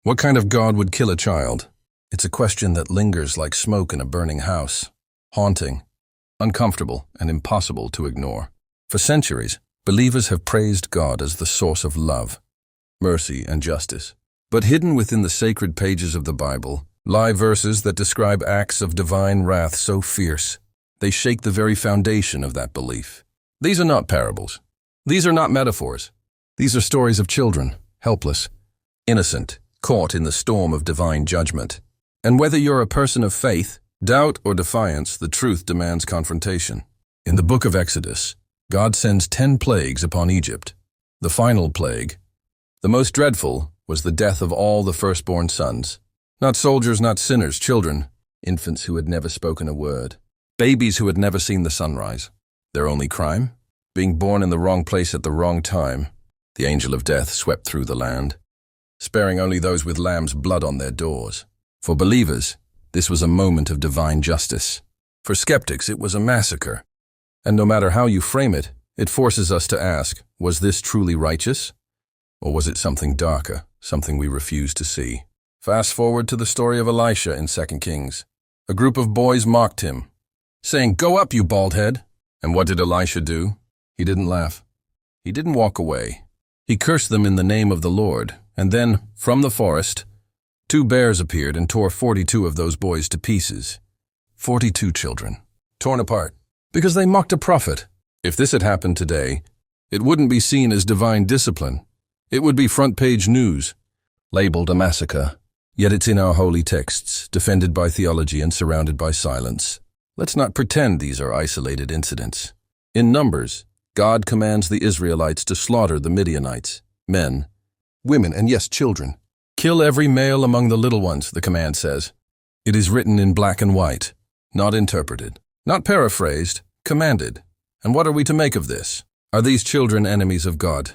What kind of God would kill a child? It's a question that lingers like smoke in a burning house, haunting, uncomfortable, and impossible to ignore. For centuries, believers have praised God as the source of love, mercy, and justice. But hidden within the sacred pages of the Bible lie verses that describe acts of divine wrath so fierce, they shake the very foundation of that belief. These are not parables. These are not metaphors. These are stories of children, helpless, innocent, caught in the storm of divine judgment. And whether you're a person of faith, doubt, or defiance, the truth demands confrontation. In the book of Exodus, God sends 10 plagues upon Egypt. The final plague, the most dreadful, was the death of all the firstborn sons. Not soldiers, not sinners, children, infants who had never spoken a word, babies who had never seen the sunrise. Their only crime? Being born in the wrong place at the wrong time. The angel of death swept through the land, sparing only those with lamb's blood on their doors. For believers, this was a moment of divine justice. For skeptics, it was a massacre. And no matter how you frame it, it forces us to ask, was this truly righteous? Or was it something darker, something we refuse to see? Fast forward to the story of Elisha in 2 Kings. A group of boys mocked him, saying, "Go up, you bald head." And what did Elisha do? He didn't laugh. He didn't walk away. He cursed them in the name of the Lord, and then, from the forest, 2 bears appeared and tore 42 of those boys to pieces. 42 children, torn apart, because they mocked a prophet. If this had happened today, it wouldn't be seen as divine discipline. It would be front-page news, labeled a massacre. Yet it's in our holy texts, defended by theology and surrounded by silence. Let's not pretend these are isolated incidents. In Numbers, God commands the Israelites to slaughter the Midianites, men, women, and yes, children. Kill every male among the little ones, the command says. It is written in black and white, not interpreted, not paraphrased, commanded. And what are we to make of this? Are these children enemies of God?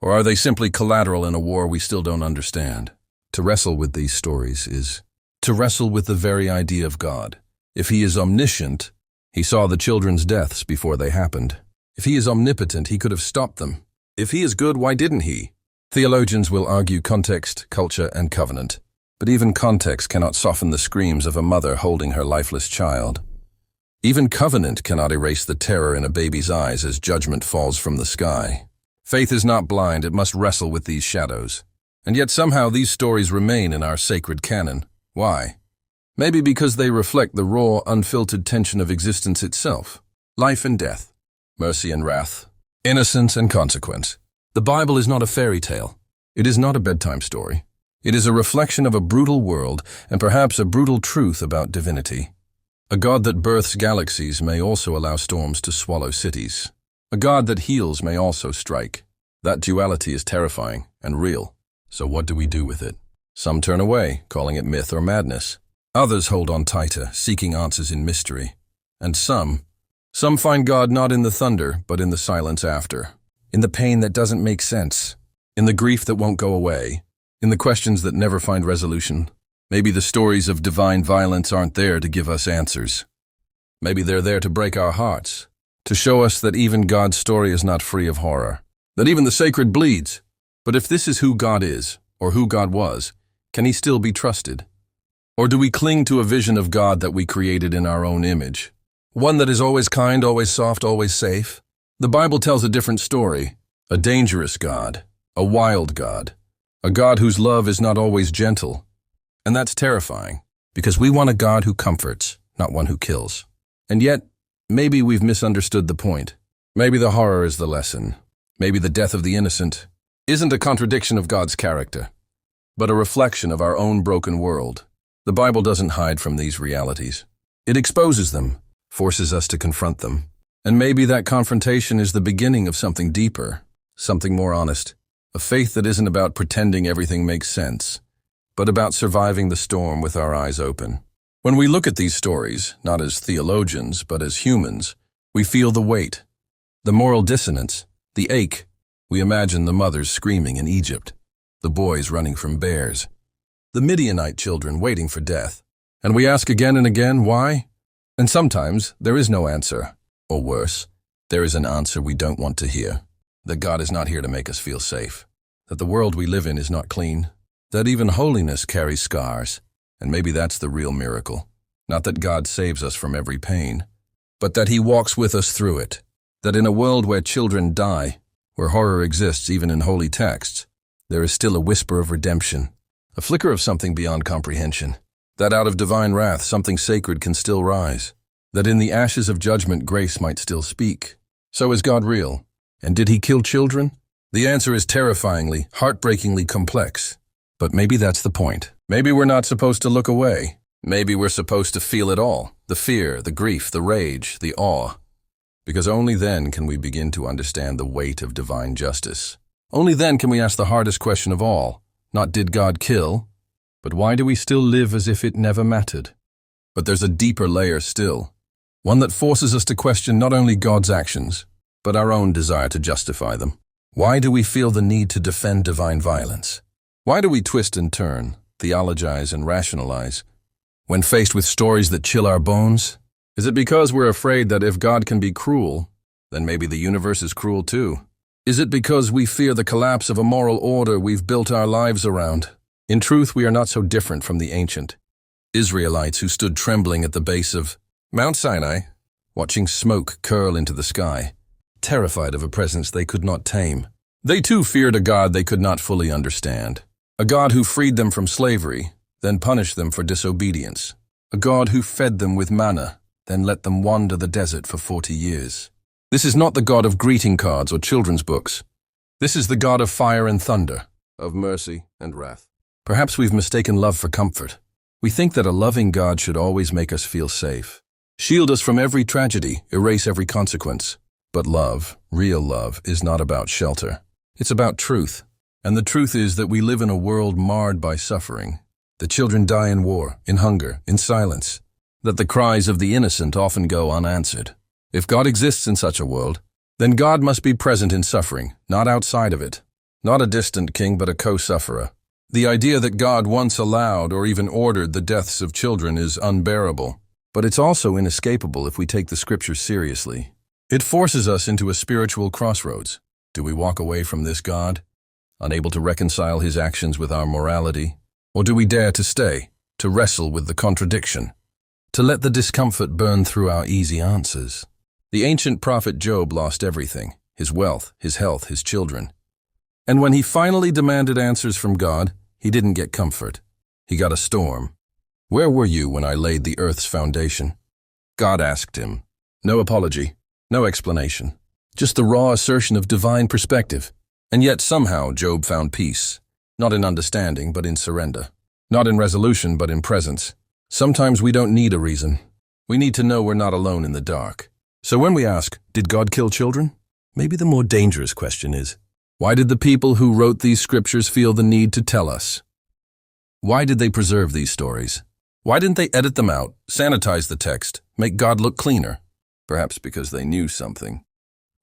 Or are they simply collateral in a war we still don't understand? To wrestle with these stories is to wrestle with the very idea of God. If he is omniscient, he saw the children's deaths before they happened. If he is omnipotent, he could have stopped them. If he is good, why didn't he? Theologians will argue context, culture, and covenant. But even context cannot soften the screams of a mother holding her lifeless child. Even covenant cannot erase the terror in a baby's eyes as judgment falls from the sky. Faith is not blind, it must wrestle with these shadows. And yet somehow these stories remain in our sacred canon. Why? Maybe because they reflect the raw, unfiltered tension of existence itself. Life and death, mercy and wrath, innocence and consequence. The Bible is not a fairy tale. It is not a bedtime story. It is a reflection of a brutal world and perhaps a brutal truth about divinity. A God that births galaxies may also allow storms to swallow cities. A God that heals may also strike. That duality is terrifying and real. So what do we do with it? Some turn away, calling it myth or madness. Others hold on tighter, seeking answers in mystery. And some find God not in the thunder, but in the silence after. In the pain that doesn't make sense. In the grief that won't go away. In the questions that never find resolution. Maybe the stories of divine violence aren't there to give us answers. Maybe they're there to break our hearts. To show us that even God's story is not free of horror. That even the sacred bleeds. But if this is who God is, or who God was, can he still be trusted? Or do we cling to a vision of God that we created in our own image? One that is always kind, always soft, always safe? The Bible tells a different story. A dangerous God. A wild God. A God whose love is not always gentle. And that's terrifying, because we want a God who comforts, not one who kills. And yet, maybe we've misunderstood the point. Maybe the horror is the lesson. Maybe the death of the innocent isn't a contradiction of God's character, but a reflection of our own broken world. The Bible doesn't hide from these realities. It exposes them, forces us to confront them. And maybe that confrontation is the beginning of something deeper, something more honest, a faith that isn't about pretending everything makes sense, but about surviving the storm with our eyes open. When we look at these stories, not as theologians, but as humans, we feel the weight, the moral dissonance, the ache. We imagine the mothers screaming in Egypt, the boys running from bears, the Midianite children waiting for death. And we ask again and again, why? And sometimes there is no answer. Or worse, there is an answer we don't want to hear. That God is not here to make us feel safe. That the world we live in is not clean. that even holiness carries scars, and maybe that's the real miracle. Not that God saves us from every pain, but that He walks with us through it. That in a world where children die, where horror exists even in holy texts, there is still a whisper of redemption, a flicker of something beyond comprehension. That out of divine wrath something sacred can still rise. That in the ashes of judgment grace might still speak. So is God real? And did He kill children? The answer is terrifyingly, heartbreakingly complex. But maybe that's the point. Maybe we're not supposed to look away. Maybe we're supposed to feel it all. The fear, the grief, the rage, the awe. Because only then can we begin to understand the weight of divine justice. Only then can we ask the hardest question of all. Not did God kill, but why do we still live as if it never mattered? But there's a deeper layer still. One that forces us to question not only God's actions, but our own desire to justify them. Why do we feel the need to defend divine violence? Why do we twist and turn, theologize and rationalize, when faced with stories that chill our bones? Is it because we're afraid that if God can be cruel, then maybe the universe is cruel too? Is it because we fear the collapse of a moral order we've built our lives around? In truth, we are not so different from the ancient Israelites who stood trembling at the base of Mount Sinai, watching smoke curl into the sky, terrified of a presence they could not tame. They too feared a God they could not fully understand, a God who freed them from slavery, then punished them for disobedience, a God who fed them with manna, then let them wander the desert for 40 years. This is not the God of greeting cards or children's books. This is the God of fire and thunder, of mercy and wrath. Perhaps we've mistaken love for comfort. We think that a loving God should always make us feel safe, shield us from every tragedy, erase every consequence. But love, real love, is not about shelter. It's about truth. And the truth is that we live in a world marred by suffering. The children die in war, in hunger, in silence. That the cries of the innocent often go unanswered. If God exists in such a world, then God must be present in suffering, not outside of it. Not a distant king, but a co-sufferer. The idea that God once allowed or even ordered the deaths of children is unbearable. But it's also inescapable if we take the scriptures seriously. It forces us into a spiritual crossroads. Do we walk away from this God, unable to reconcile His actions with our morality? Or do we dare to stay, to wrestle with the contradiction? To let the discomfort burn through our easy answers? The ancient prophet Job lost everything, his wealth, his health, his children. And when he finally demanded answers from God, he didn't get comfort. He got a storm. Where were you when I laid the earth's foundation? God asked him. No apology, no explanation. Just the raw assertion of divine perspective. And yet somehow Job found peace. Not in understanding, but in surrender. Not in resolution, but in presence. Sometimes we don't need a reason. We need to know we're not alone in the dark. So when we ask, did God kill children? Maybe the more dangerous question is, why did the people who wrote these scriptures feel the need to tell us? Why did they preserve these stories? Why didn't they edit them out, sanitize the text, make God look cleaner? Perhaps because they knew something.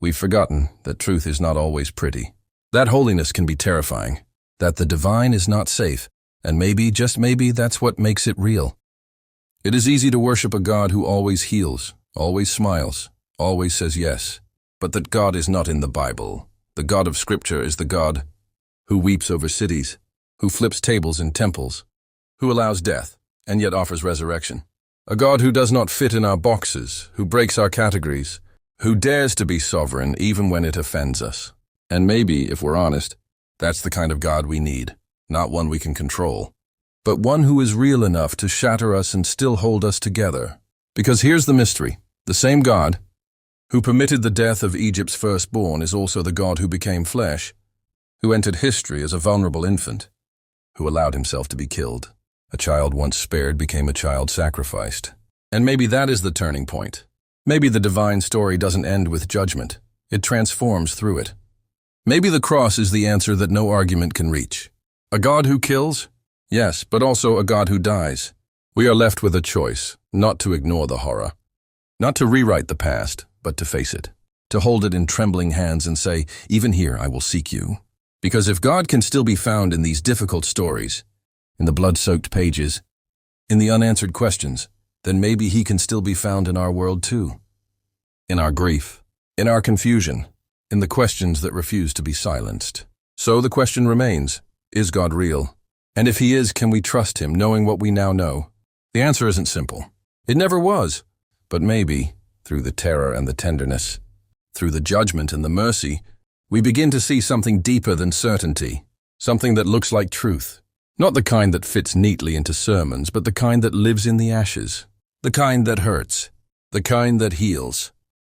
We've forgotten that truth is not always pretty. That holiness can be terrifying. That the divine is not safe. And maybe, just maybe, that's what makes it real. It is easy to worship a God who always heals, always smiles, always says yes. But that God is not in the Bible. The God of Scripture is the God who weeps over cities, who flips tables in temples, who allows death, and yet offers resurrection. A God who does not fit in our boxes, who breaks our categories, who dares to be sovereign even when it offends us. And maybe, if we're honest, that's the kind of God we need, not one we can control, but one who is real enough to shatter us and still hold us together. Because here's the mystery. The same God who permitted the death of Egypt's firstborn is also the God who became flesh, who entered history as a vulnerable infant, who allowed himself to be killed. A child once spared became a child sacrificed. And maybe that is the turning point. Maybe the divine story doesn't end with judgment. It transforms through it. Maybe the cross is the answer that no argument can reach. A God who kills? Yes, but also a God who dies. We are left with a choice, not to ignore the horror, not to rewrite the past, but to face it, to hold it in trembling hands and say, even here I will seek you. Because if God can still be found in these difficult stories, in the blood-soaked pages, in the unanswered questions, then maybe He can still be found in our world too. In our grief, in our confusion, in the questions that refuse to be silenced. So the question remains, is God real? And if he is, can we trust him, knowing what we now know? The answer isn't simple. It never was. But maybe, through the terror and the tenderness, through the judgment and the mercy, we begin to see something deeper than certainty, something that looks like truth. Not the kind that fits neatly into sermons, but the kind that lives in the ashes, the kind that hurts, the kind that heals,